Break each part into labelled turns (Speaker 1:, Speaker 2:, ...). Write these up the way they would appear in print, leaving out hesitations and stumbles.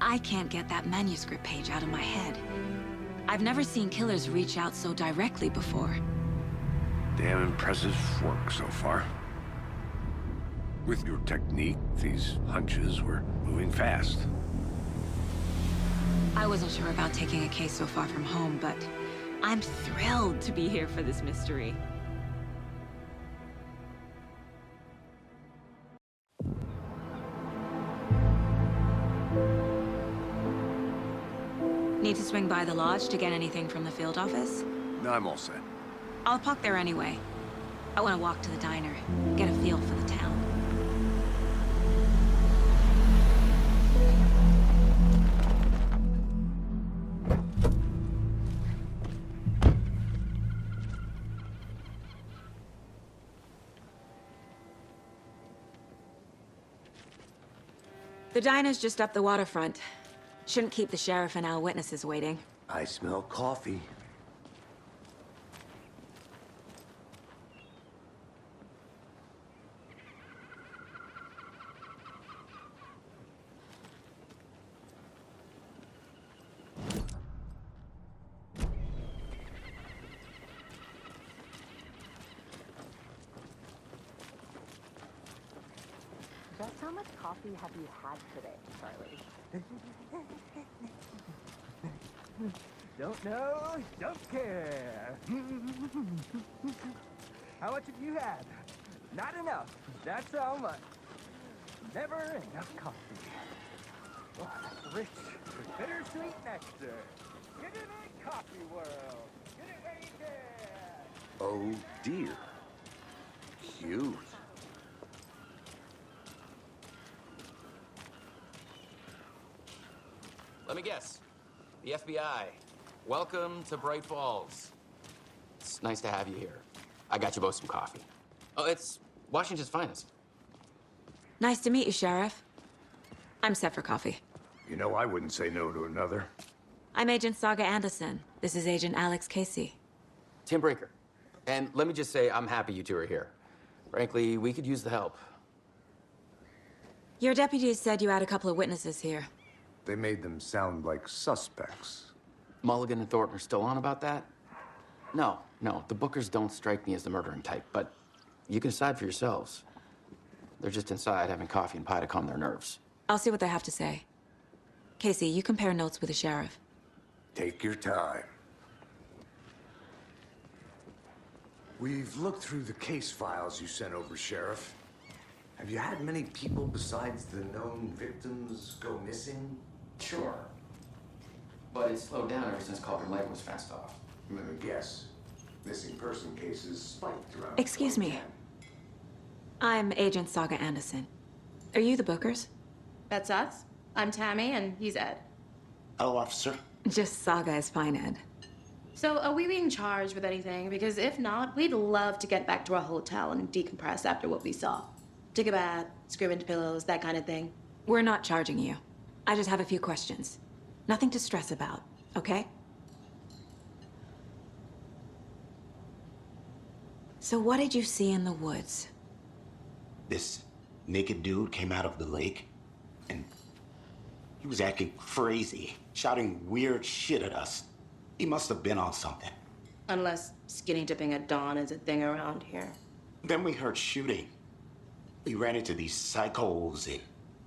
Speaker 1: I can't get that manuscript page out of my head. I've never seen killers reach out so directly before.
Speaker 2: Damn impressive work so far. With your technique, these hunches were moving fast.
Speaker 1: I wasn't sure about taking a case so far from home, but I'm thrilled to be here for this mystery. Need to swing by the lodge to get anything from the field office?
Speaker 2: No, I'm all set.
Speaker 1: I'll park there anyway. I want to walk to the diner, get a feel for the town. The diner's just up the waterfront. Shouldn't keep the sheriff and our witnesses waiting.
Speaker 2: I smell coffee.
Speaker 3: Just how much coffee have you had today, Charlie?
Speaker 4: Don't know, don't care. How much have you had? Not enough. That's how much. Never enough coffee. Oh, that's rich, bittersweet nectar. Get in the coffee world. Get it where you can.
Speaker 2: Oh dear. Cute.
Speaker 5: Let me guess. The FBI. Welcome to Bright Falls. It's nice to have you here. I got you both some coffee. Oh, it's Washington's finest.
Speaker 1: Nice to meet you, Sheriff. I'm set for coffee.
Speaker 2: You know, I wouldn't say no to another.
Speaker 1: I'm Agent Saga Anderson. This is Agent Alex Casey.
Speaker 5: Tim Brinker. And let me just say, I'm happy you two are here. Frankly, we could use the help.
Speaker 1: Your deputies said you had a couple of witnesses here.
Speaker 2: They made them sound like suspects.
Speaker 5: Mulligan and Thornton are still on about that? No, the Bookers don't strike me as the murdering type, but you can decide for yourselves. They're just inside having coffee and pie to calm their nerves.
Speaker 1: I'll see what they have to say. Casey, you compare notes with the sheriff.
Speaker 2: Take your time. We've looked through the case files you sent over, Sheriff. Have you had many people besides the known victims go missing?
Speaker 5: Sure. But it's slowed down ever since Culver Lake was fenced off.
Speaker 2: Let me guess. Missing person cases spiked around.
Speaker 1: Excuse me.
Speaker 2: 2010.
Speaker 1: I'm Agent Saga Anderson. Are you the Bookers?
Speaker 6: That's us. I'm Tammy, and he's Ed.
Speaker 7: Hello, officer.
Speaker 1: Just Saga is fine, Ed.
Speaker 6: So, are we being charged with anything? Because if not, we'd love to get back to our hotel and decompress after what we saw. Take a bath, scream into pillows, that kind of thing.
Speaker 1: We're not charging you. I just have a few questions. Nothing to stress about, okay? So what did you see in the woods?
Speaker 7: This naked dude came out of the lake, and he was acting crazy, shouting weird shit at us. He must have been on something.
Speaker 6: Unless skinny dipping at dawn is a thing around here.
Speaker 7: Then we heard shooting. We ran into these psychos in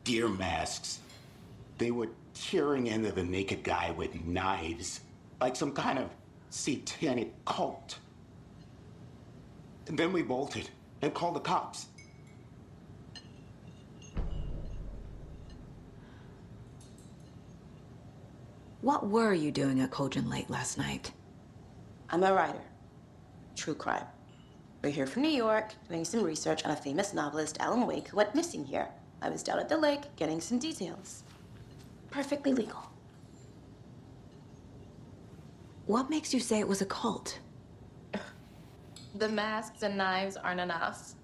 Speaker 7: deer masks. They were tearing into the naked guy with knives, like some kind of satanic cult. And then we bolted and called the cops.
Speaker 1: What were you doing at Cauldron Lake last night?
Speaker 6: I'm a writer. True crime. We're here from New York, doing some research on a famous novelist, Alan Wake, who went missing here. I was down at the lake, getting some details. Perfectly legal.
Speaker 1: What makes you say it was a cult?
Speaker 6: The masks and knives aren't enough.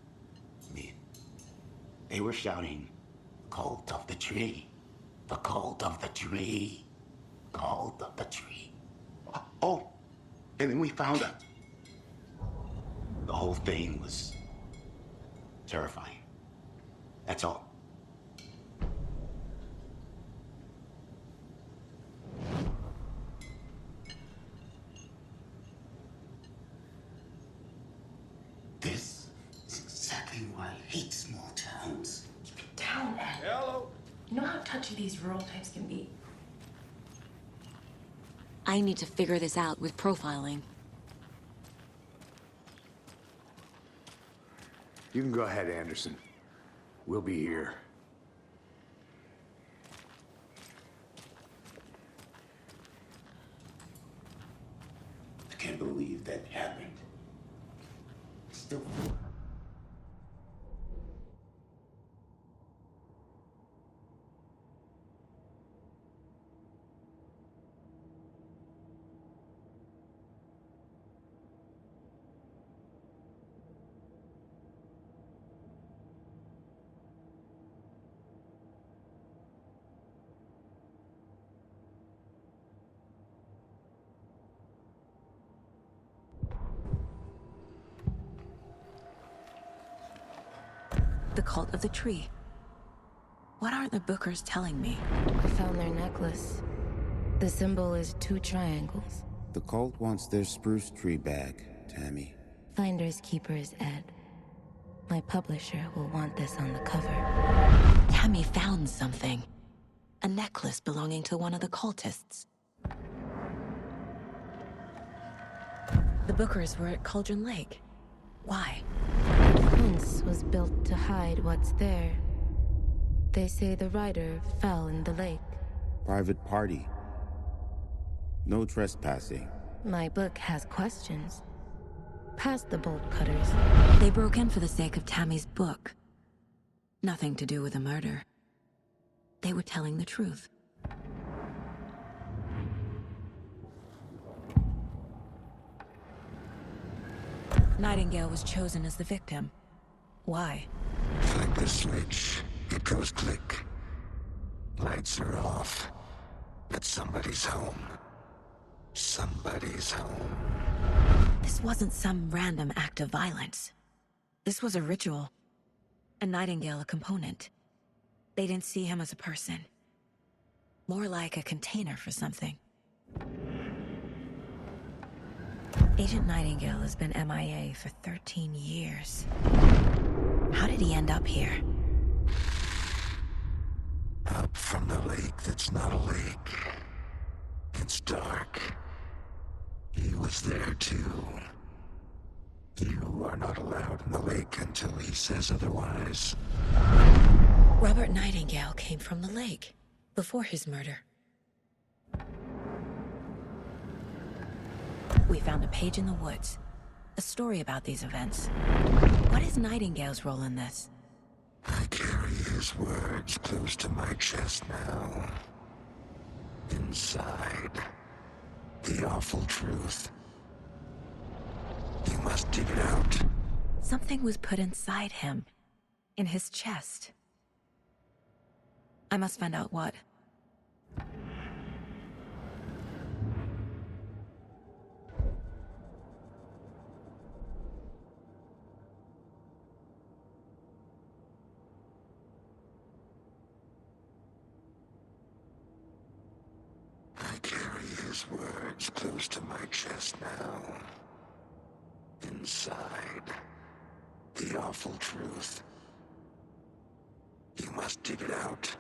Speaker 7: I mean, they were shouting, "Cult of the tree, the cult of the tree, cult of the tree." Oh, and then we found out. The whole thing was terrifying. That's all.
Speaker 8: exactly why I hate small towns.
Speaker 6: Keep it down, Ed.
Speaker 4: Hello.
Speaker 6: You know how touchy these rural types can be.
Speaker 1: I need to figure this out with profiling.
Speaker 2: You can go ahead, Anderson. We'll be here.
Speaker 7: I can't believe that happened. Still.
Speaker 1: The cult of the tree. What aren't the Bookers telling me?
Speaker 9: I found their necklace. The symbol is 2 triangles.
Speaker 10: The cult wants their spruce tree back, Tammy.
Speaker 9: Finders keepers, Ed. My publisher will want this on the cover.
Speaker 1: Tammy found something. A necklace belonging to one of the cultists. The Bookers were at Cauldron Lake. Why?
Speaker 9: The fence was built to hide what's there. They say the rider fell in the lake.
Speaker 10: Private party. No trespassing.
Speaker 9: My book has questions. Past the bolt cutters.
Speaker 1: They broke in for the sake of Tammy's book. Nothing to do with the murder. They were telling the truth. Nightingale was chosen as the victim. Why?
Speaker 2: Flick the switch. It goes click. Lights are off. But somebody's home. Somebody's home.
Speaker 1: This wasn't some random act of violence. This was a ritual. And Nightingale a component. They didn't see him as a person. More like a container for something. Agent Nightingale has been MIA for 13 years. How did he end up here?
Speaker 2: Up from the lake that's not a lake. It's dark. He was there too. You are not allowed in the lake until he says otherwise.
Speaker 1: Robert Nightingale came from the lake before his murder. We found a page in the woods. A story about these events. What is Nightingale's role in this?
Speaker 2: I carry his words close to my chest now. Inside, the awful truth. You must dig it out.
Speaker 1: Something was put inside him. In his chest. I must find out what.
Speaker 2: I carry his words close to my chest now. Inside, the awful truth. You must dig it out.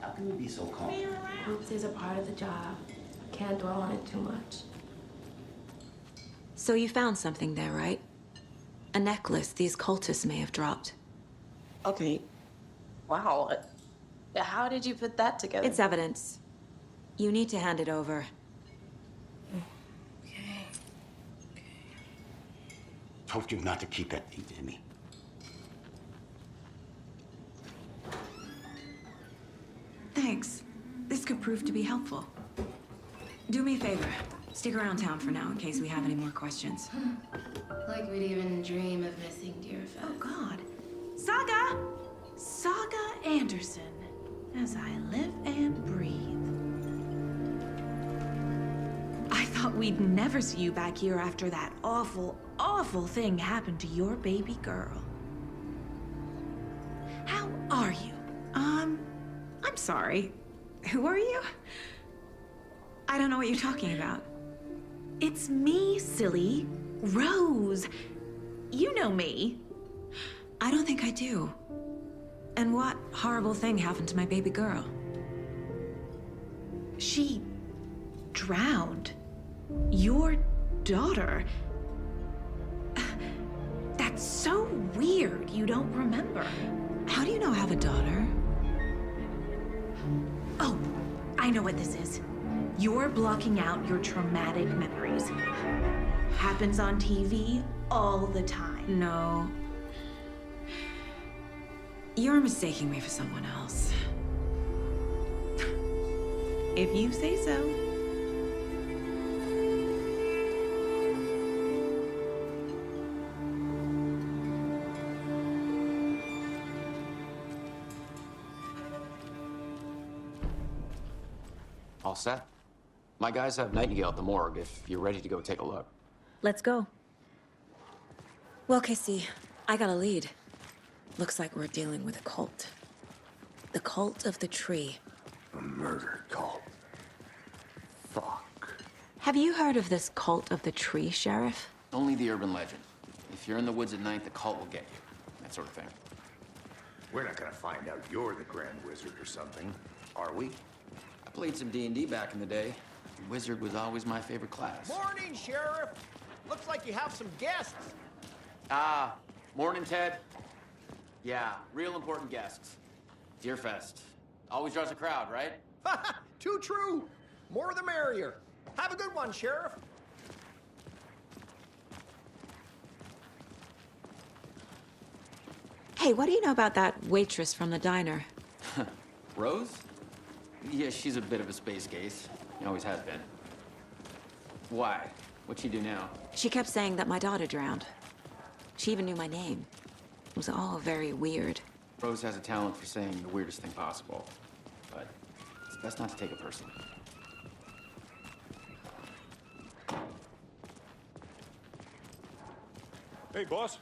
Speaker 8: How can you be so calm?
Speaker 9: Oops is a part of the job. Can't dwell on it too much.
Speaker 1: So you found something there, right? A necklace these cultists may have dropped.
Speaker 6: Okay. Wow. How did you put that together?
Speaker 1: It's evidence. You need to hand it over.
Speaker 6: Okay.
Speaker 7: Told you not to keep that thing to me.
Speaker 1: Thanks. This could prove to be helpful. Do me a favor. Stick around town for now in case we have any more questions.
Speaker 9: Like we'd even dream of missing dear
Speaker 11: Sheriff. Oh, God. Saga! Saga Anderson. As I live and breathe. I thought we'd never see you back here after that awful, awful thing happened to your baby girl. How are you? I'm sorry. Who are you? I don't know what you're talking about. It's me, silly. Rose. You know me.
Speaker 1: I don't think I do. And what horrible thing happened to my baby girl?
Speaker 11: She drowned. Your daughter. That's so weird you don't remember.
Speaker 1: How do you know I have a daughter?
Speaker 11: Oh, I know what this is. You're blocking out your traumatic memories. Happens on TV all the time.
Speaker 1: No. You're mistaking me for someone else.
Speaker 11: If you say so.
Speaker 5: All set? My guys have Nightingale at the morgue if you're ready to go take a look.
Speaker 1: Let's go. Well, Casey, I got a lead. Looks like we're dealing with a cult. The cult of the tree.
Speaker 2: A murder cult. Fuck.
Speaker 1: Have you heard of this cult of the tree, Sheriff?
Speaker 5: Only the urban legend. If you're in the woods at night, the cult will get you. That sort of thing.
Speaker 2: We're not gonna find out you're the Grand Wizard or something, are we?
Speaker 5: I played some D&D back in the day. Wizard was always my favorite class.
Speaker 12: Morning, Sheriff. Looks like you have some guests.
Speaker 5: Morning, Ted. Yeah, real important guests. Deerfest. Always draws a crowd, right?
Speaker 12: Too true. More the merrier. Have a good one, Sheriff.
Speaker 1: Hey, what do you know about that waitress from the diner?
Speaker 5: Rose? Yeah, she's a bit of a space case. Always has been. Why? What'd she do now?
Speaker 1: She kept saying that my daughter drowned. She even knew my name. It was all very weird.
Speaker 5: Rose has a talent for saying the weirdest thing possible. But it's best not to take it personally.
Speaker 13: Hey, boss.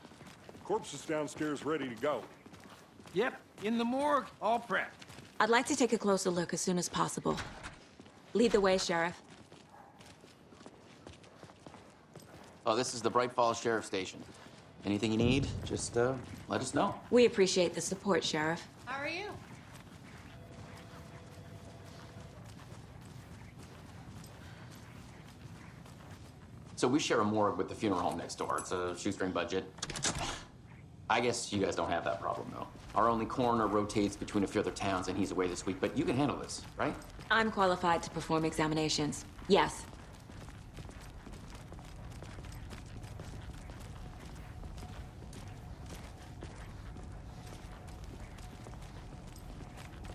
Speaker 13: Corpse is downstairs ready to go.
Speaker 12: Yep, in the morgue, all prepped.
Speaker 1: I'd like to take a closer look as soon as possible. Lead the way, Sheriff.
Speaker 5: Oh, this is the Bright Falls Sheriff Station. Anything you need, just let us know.
Speaker 1: We appreciate the support, Sheriff.
Speaker 11: How are you?
Speaker 5: So we share a morgue with the funeral home next door. It's a shoestring budget. I guess you guys don't have that problem, though. Our only coroner rotates between a few other towns, and he's away this week, but you can handle this, right?
Speaker 1: I'm qualified to perform examinations. Yes.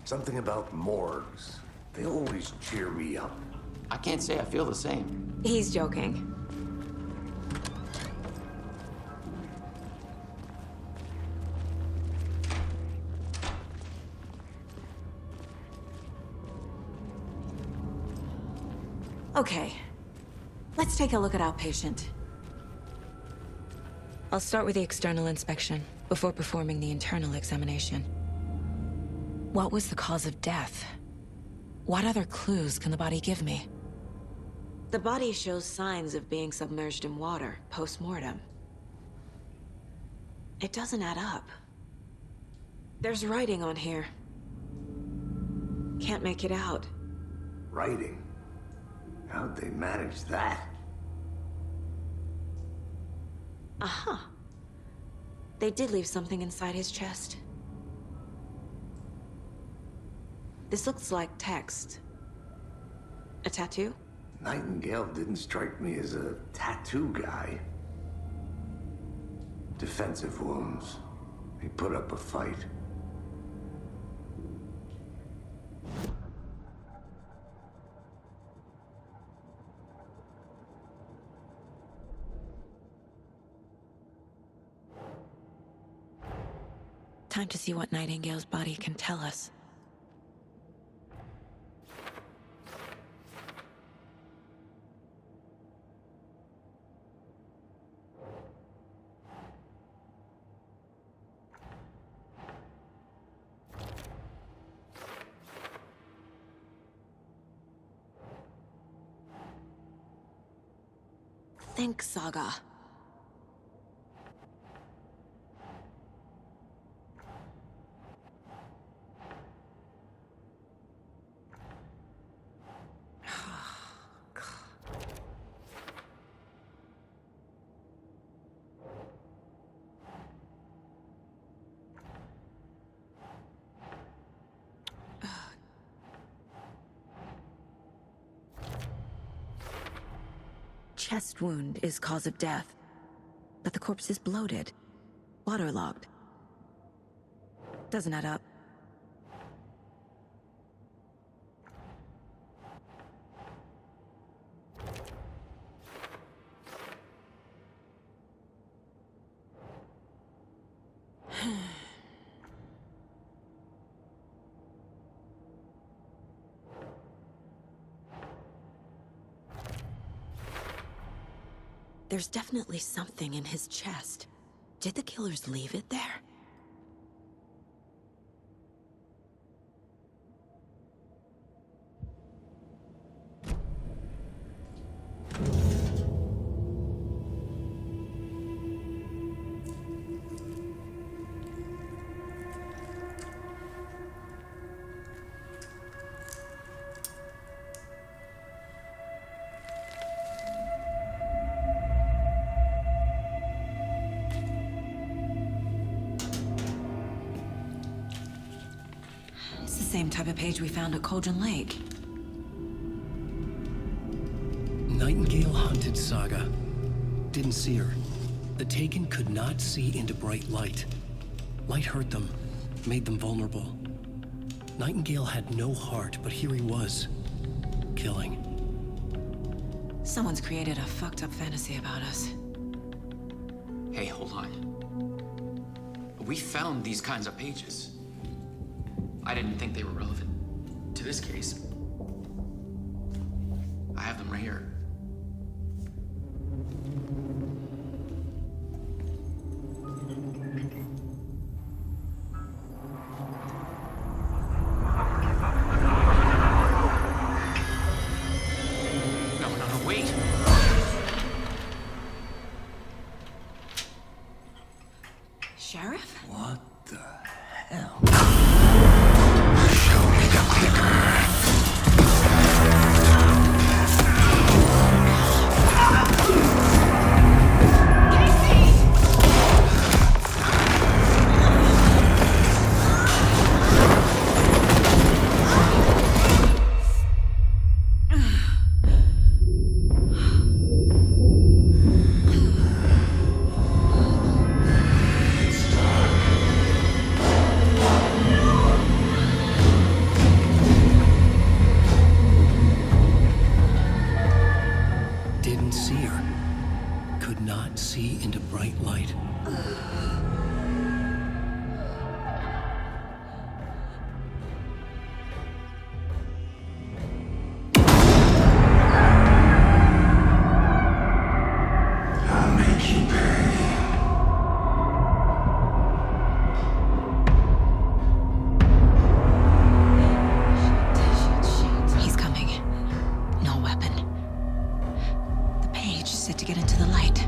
Speaker 2: Something about morgues. They always cheer me up.
Speaker 5: I can't say I feel the same.
Speaker 1: He's joking. Okay, let's take a look at our patient. I'll start with the external inspection before performing the internal examination. What was the cause of death? What other clues can the body give me? The body shows signs of being submerged in water post-mortem. It doesn't add up. There's writing on here. Can't make it out.
Speaker 2: Writing? How'd they manage that?
Speaker 1: Uh-huh. They did leave something inside his chest. This looks like text. A tattoo?
Speaker 2: Nightingale didn't strike me as a tattoo guy. Defensive wounds. He put up a fight.
Speaker 1: Time to see what Nightingale's body can tell us. Think, Saga. Chest wound is cause of death, but the corpse is bloated, waterlogged. Doesn't add up. There's definitely something in his chest. Did the killers leave it there? Same type of page we found at Cauldron Lake.
Speaker 14: Nightingale hunted Saga. Didn't see her. The Taken could not see into bright light. Light hurt them, made them vulnerable. Nightingale had no heart, but here he was, killing.
Speaker 1: Someone's created a fucked up fantasy about us.
Speaker 5: Hey, hold on. We found these kinds of pages. I didn't think they were relevant to this case. I have them right here. No, wait!
Speaker 1: Sheriff?
Speaker 2: What the hell?
Speaker 14: Didn't see her. Could not see into bright light.
Speaker 2: I'll make you pay.
Speaker 1: He's coming. No weapon. The page set to get into the light.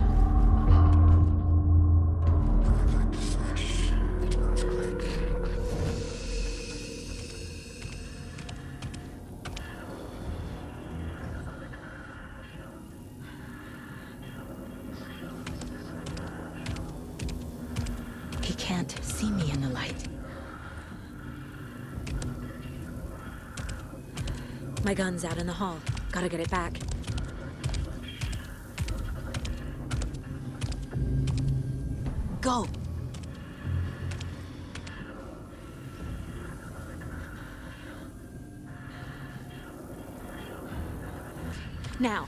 Speaker 1: He can't see me in the light. My gun's out in the hall. Gotta get it back. Go! Now.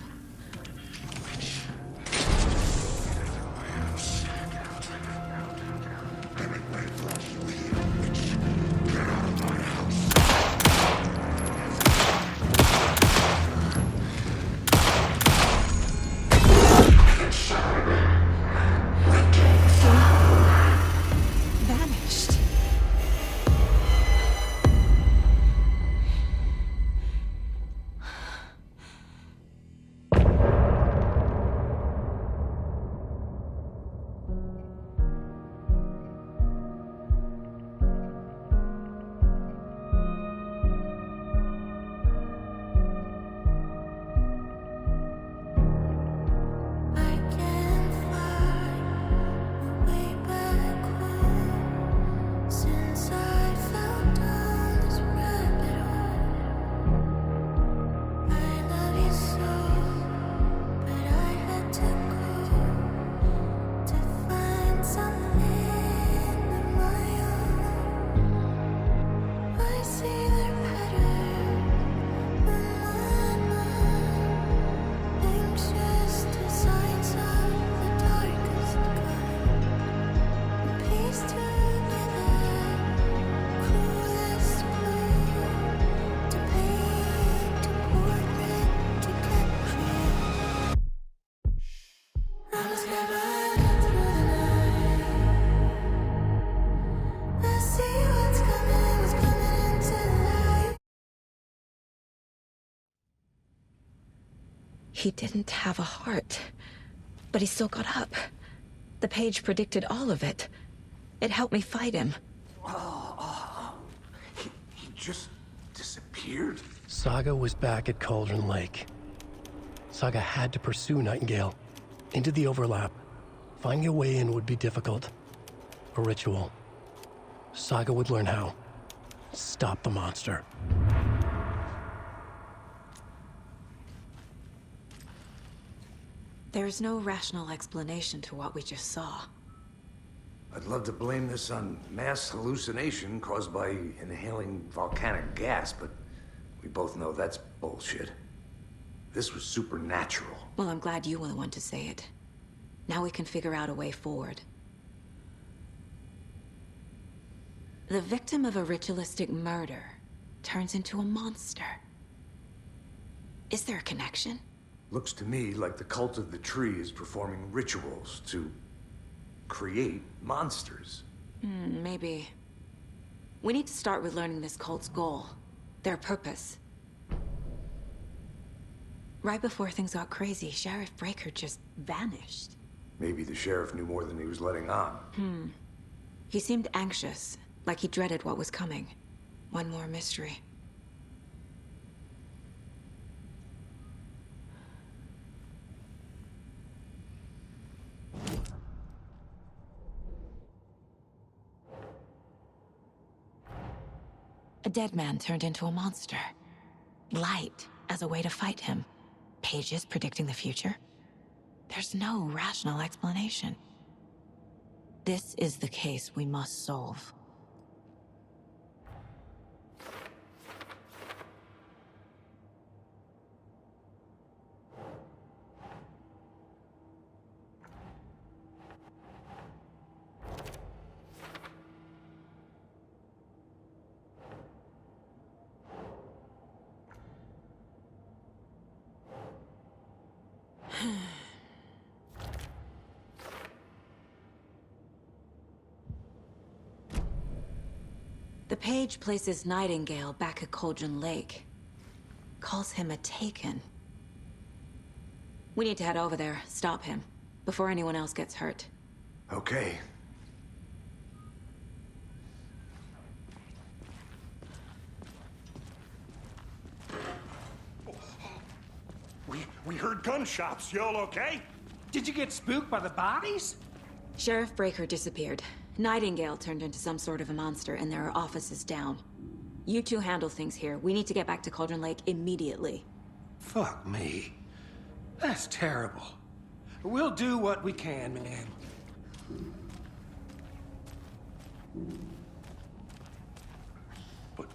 Speaker 2: Let me wait for you here.
Speaker 1: He didn't have a heart, but he still got up. The page predicted all of it. It helped me fight him.
Speaker 2: He just disappeared?
Speaker 14: Saga was back at Cauldron Lake. Saga had to pursue Nightingale into the overlap. Finding a way in would be difficult. A ritual. Saga would learn how. Stop the monster.
Speaker 1: There's no rational explanation to what we just saw.
Speaker 2: I'd love to blame this on mass hallucination caused by inhaling volcanic gas, but we both know that's bullshit. This was supernatural.
Speaker 1: Well, I'm glad you were the one to say it. Now we can figure out a way forward. The victim of a ritualistic murder turns into a monster. Is there a connection?
Speaker 2: Looks to me like the cult of the tree is performing rituals to create monsters.
Speaker 1: Maybe. We need to start with learning this cult's goal, their purpose. Right before things got crazy, Sheriff Breaker just vanished.
Speaker 2: Maybe the sheriff knew more than he was letting on.
Speaker 1: He seemed anxious, like he dreaded what was coming. One more mystery. A dead man turned into a monster. Light as a way to fight him. Pages predicting the future. There's no rational explanation. This is the case we must solve. The page places Nightingale back at Cauldron Lake. Calls him a Taken. We need to head over there, stop him, before anyone else gets hurt.
Speaker 2: Okay.
Speaker 13: We heard gunshots. Y'all okay?
Speaker 12: Did you get spooked by the bodies?
Speaker 1: Sheriff Breaker disappeared. Nightingale turned into some sort of a monster, and there are offices down. You two handle things here. We need to get back to Cauldron Lake immediately.
Speaker 12: Fuck me. That's terrible. We'll do what we can, man.
Speaker 13: But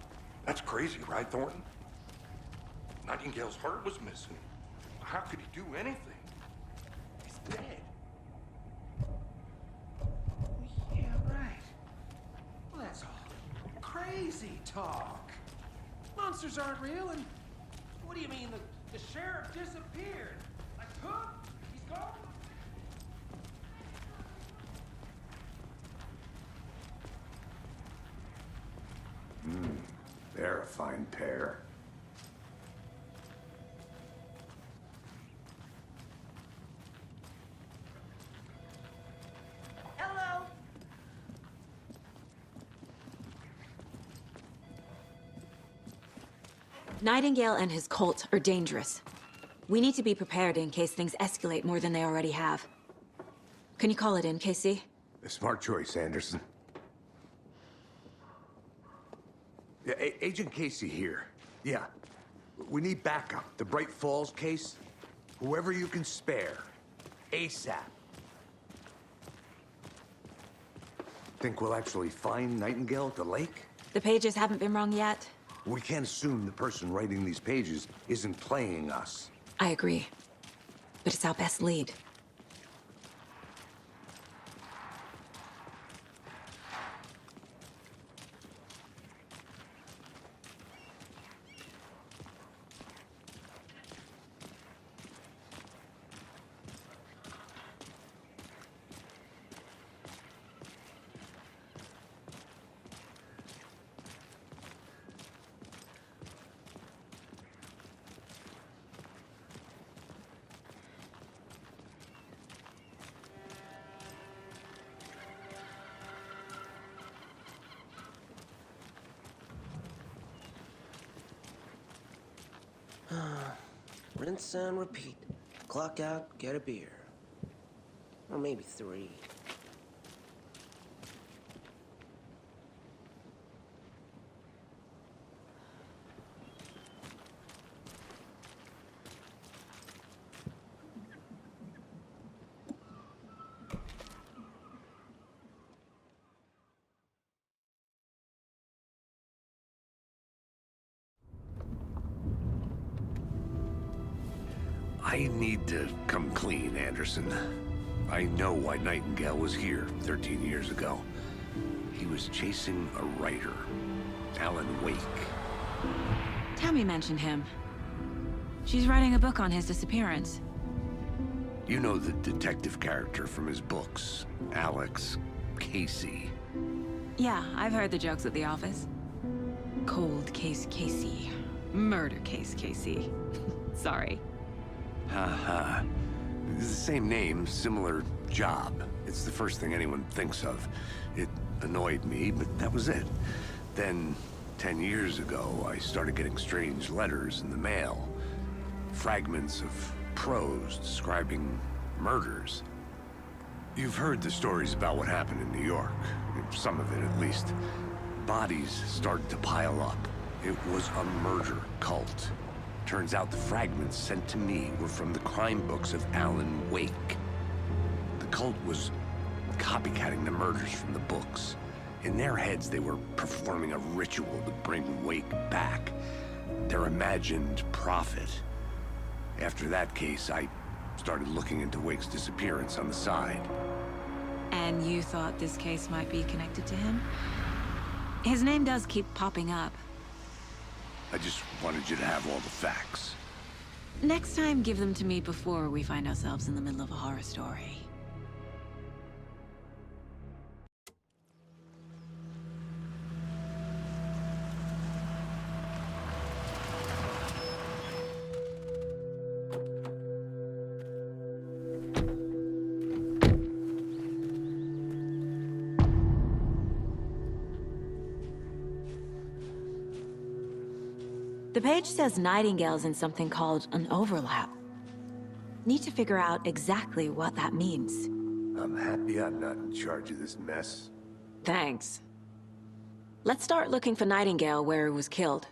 Speaker 13: that's crazy, right, Thornton? Nightingale's heart was missing. How could he do anything? He's dead.
Speaker 12: Yeah, right. Well, that's all crazy talk. Monsters aren't real, and what do you mean the sheriff disappeared? Like, huh? He's gone?
Speaker 2: They're a fine pair.
Speaker 6: Hello.
Speaker 1: Nightingale and his cult are dangerous. We need to be prepared in case things escalate more than they already have. Can you call it in, Casey?
Speaker 2: A smart choice, Anderson. Yeah, Agent Casey here. Yeah. We need backup. The Bright Falls case. Whoever you can spare. ASAP. Think we'll actually find Nightingale at the lake?
Speaker 1: The pages haven't been wrong yet.
Speaker 2: We can't assume the person writing these pages isn't playing us.
Speaker 1: I agree. But it's our best lead.
Speaker 15: Rinse and repeat. Clock out, get a beer. Or maybe 3.
Speaker 16: I need to come clean, Anderson. I know why Nightingale was here 13 years ago. He was chasing a writer, Alan Wake.
Speaker 1: Tammy mentioned him. She's writing a book on his disappearance.
Speaker 16: You know the detective character from his books, Alex Casey.
Speaker 1: Yeah, I've heard the jokes at the office. Cold case Casey. Murder case Casey. Sorry.
Speaker 16: Haha. It's the same name, similar job. It's the first thing anyone thinks of. It annoyed me, but that was it. Then, 10 years ago, I started getting strange letters in the mail. Fragments of prose describing murders. You've heard the stories about what happened in New York. Some of it, at least. Bodies started to pile up. It was a murder cult. Turns out the fragments sent to me were from the crime books of Alan Wake. The cult was copycatting the murders from the books. In their heads, they were performing a ritual to bring Wake back. Their imagined prophet. After that case, I started looking into Wake's disappearance on the side.
Speaker 1: And you thought this case might be connected to him? His name does keep popping up.
Speaker 16: I just wanted you to have all the facts.
Speaker 1: Next time, give them to me before we find ourselves in the middle of a horror story. The page says Nightingale's in something called an overlap. Need to figure out exactly what that means.
Speaker 16: I'm happy I'm not in charge of this mess.
Speaker 1: Thanks. Let's start looking for Nightingale where he was killed.